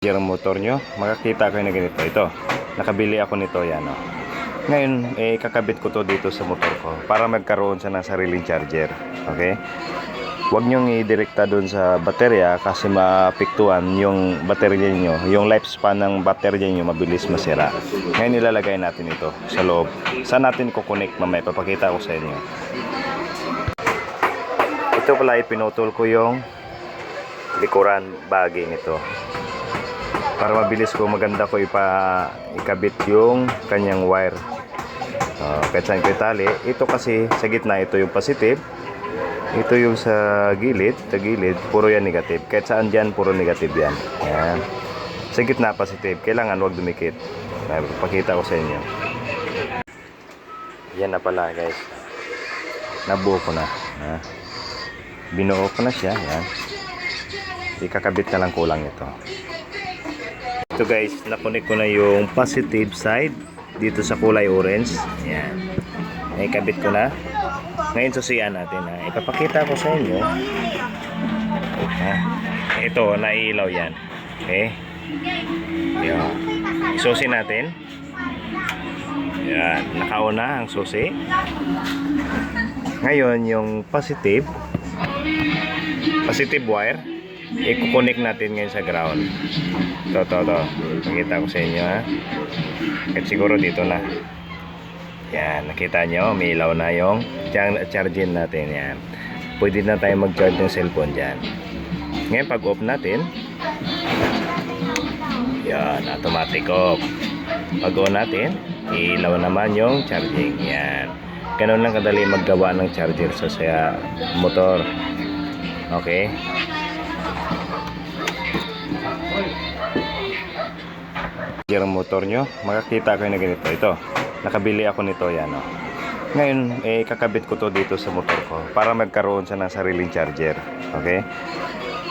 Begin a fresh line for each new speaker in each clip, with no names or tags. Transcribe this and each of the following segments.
Yung motor nyo, makakita kayo na ganito. Ito, nakabili ako nito, yan o. Ngayon, kakabit ko to dito sa motor ko para magkaroon siya ng sariling charger. Okay? Huwag nyong i-direkta dun sa baterya kasi maapektuhan yung baterya nyo. Yung lifespan ng baterya nyo mabilis masira. Ngayon, ilalagay natin ito sa loob. Saan natin kukonek mamaya? Papakita ko sa inyo. Ito pala, ipinutol ko yung likuran bagay nito. Para mabilis ko, maganda ko ikabit yung kanyang wire. Kahit saan ko itali. Ito kasi sa gitna, ito yung positive. Ito yung sa gilid, puro yan negative. Kahit saan dyan, puro negative yan. Yan. Sa gitna, positive. Kailangan wag dumikit. Pakita ko sa inyo. Yan na pala, guys. Nabuo ko na. Binuo ko na siya. Yan. Ikakabit na lang kulang ito. Ito guys, nakunik ko na yung positive side dito sa kulay orange. Ayan. Ikabit ko na. Ngayon susiyan natin. Ipapakita ko sa inyo. Ito, naiilaw yan. Okay. Ayan. Susi natin. Ayan. Nakauna ang susi. Ngayon, yung positive wire, i-connect natin ngayon sa ground. Ito. Nakita ko sa inyo, ha. At siguro dito na. Yan, nakita nyo, may ilaw na yung charging natin. Yan. Pwede na tayo mag-charge ng cellphone dyan. Ngayon, pag off natin, yan, automatic off. Pag on natin, ilaw naman yung charging. Yan. Ganun lang kadali maggawa ng charger sa motor. Okay. Yung motor nyo, makakita kayo na ganito. Ito, nakabili ako nito, yan o. Ngayon, kakabit ko to dito sa motor ko para magkaroon siya ng sariling charger. Okay?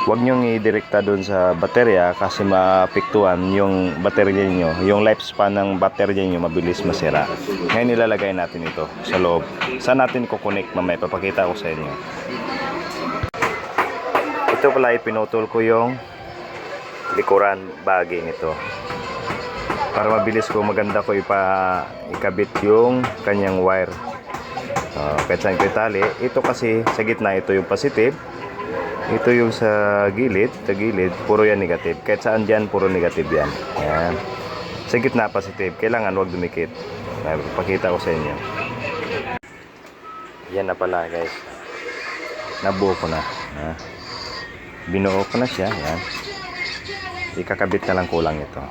Huwag nyong i-direkta dun sa baterya kasi maapektuhan yung baterya nyo. Yung lifespan ng baterya nyo mabilis masira. Ngayon, ilalagay natin ito sa loob. Saan natin kukonek mamaya? Papakita ko sa inyo. Ito pala, ipinutol ko yung likuran bagay nito. Para mabilis ko, maganda ko ikabit yung kanyang wire. Kahit saan ko itali. Ito kasi sa gitna, ito yung positive. Ito yung sa gilid, puro yan negative. Kahit saan dyan, puro negative yan. Ayan. Sa gitna, positive. Kailangan wag dumikit. Pakita ko sa inyo. Yan na pala, guys. Nabuo ko na. Binuo ko na siya. Ayan. Ikakabit na lang kulang ito.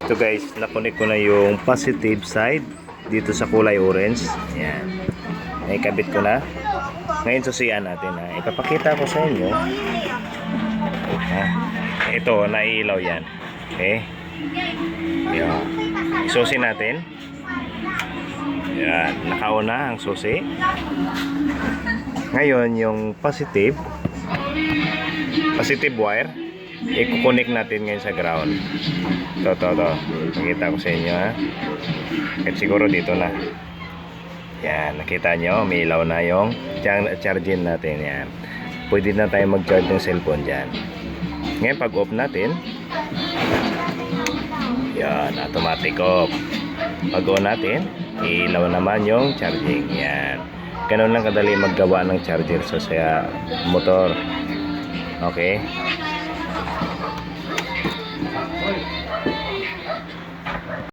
Ito guys, nakunik ko na yung positive side dito sa kulay orange. Ayan. Ikabit ko na. Ngayon susiyan natin. Ipapakita ko sa inyo. Ito, naiilaw yan. Okay. Ayan. Susi natin. Ayan. Nakauna ang susi. Ngayon, yung positive wire, i-connect natin ngayon sa ground. Ito. Nakita ko sa inyo, ha. At siguro dito na. Yan, nakita nyo, may ilaw na yung charging natin. Yan. Pwede na tayo mag-charge ng cellphone dyan. Ngayon, pag off natin, yan, automatic off. Pag on natin, ilaw naman yung charging. Yan. Ganun lang kadali maggawa ng charger sa motor. Okay.